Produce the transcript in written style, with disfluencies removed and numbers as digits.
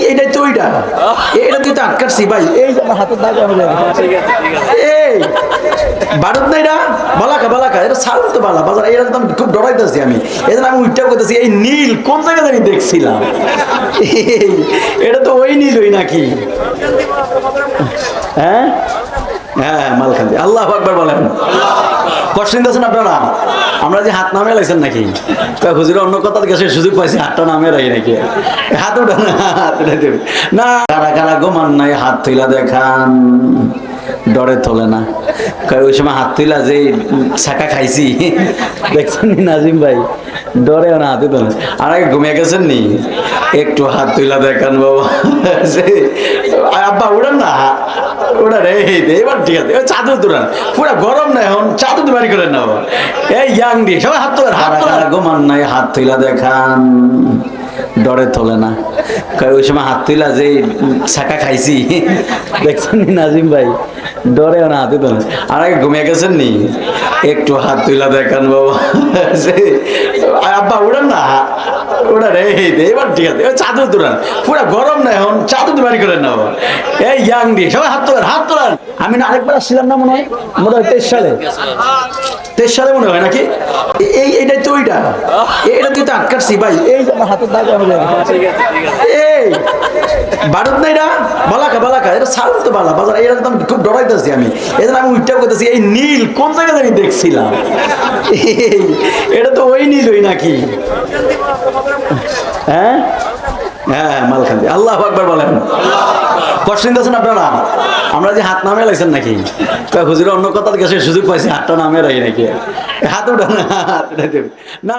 এইটাই তো ওইটা, এটা তুই তো আটকাচ্ছি ভাই, এই যে আমার হাতের দাগ এই বারুদ না, এটা বালাকা বালাকা, এটা সাল তো বালা বাজার, এটা তো আমি খুব ডরাইতেছি আমি, এই জন্য আমি উইটাও করতেছি এই নীল কোন জায়গা জানি দেখছিলাম, এটা তো ওই নীল ওই নাকি? হ্যাঁ হ্যাঁ মালখান্দি। আল্লাহু আকবার বলেন। কষ্ট নিতেছেন আপনারা? আমরা যে হাত নামে লাগছেন নাকি? হুজুর অন্য কথা গেছে সুযোগ পাইছি, হাতটা নামে রাখি নাকি? হাত উঠা না, হাত উঠে দেবে না। কারা কারা ঘুমান নাই হাত তুইলা দেখান, ডরে তোলে না। ওই সময় হাত তুইলা যে ছাকা খাইছি দেখছেন নাজিম ভাই, ডরে না হাতে তোলে। আর আগে ঘুমিয়ে গেছেন নি? একটু হাত তুইলা দেখান বাবা। আব্বা উড়ান না, ওটা রে এবার ঠিক আছে, চাদর তুলেন, পুরা গরম না এখন, চাদর তো বাড়ি করেন না বাবা। এই ইয়াং দিয়ে সবাই হাত তোলেন, হাত তোলা ঘুমান নাই হাত তুইলা দেখান, ডরে তোলে না। ওই সময় হাত তুইলা যে ছাকা খাইছি দেখছেন নাজিম ভাই, ডরে না হাতে তোলেন। আর আগে ঘুমিয়ে গেছেন নি? একটু হাত তুইলা দেখান বাবা। আব্বা উড়ান না, ওটা রে এবার ঠিক আছে, চাদর তুলেন, পুরা গরম না এখন, চাদর তো বাড়ি করেন না বাবা। এই ইয়াং দিয়ে সবাই হাত তোলেন, হাত তোলেন। আমি না আরেকবার আসছিলাম না মনে হয়, 23 সালে, 23 সালে মনে হয় নাকি? এইটাই তো ওইটা, এটা তুই তো আটকাচ্ছি ভাই, এই যে আমার হাতের দাগ এই বারুদ না, এটা বালাকা বালাকা, এটা সাল তো বালা বাজার, এটা তো আমি খুব ডরাইতেছি আমি, এই জন্য আমি উইটাও করতেছি এই নীল কোন জায়গা জানি দেখছিলাম, এটা তো ওই নীল ওই নাকি? হ্যাঁ হ্যাঁ মালখান্দি। আল্লাহু আকবার বলেন। কষ্ট নিতেছেন আপনারা? আমরা যে হাত নামে লাগছেন নাকি? হুজুর অন্য কথা গেছে সুযোগ পাইছি, হাতটা নামে রাখি নাকি? হাত উঠা না, হাত উঠে দেবে না।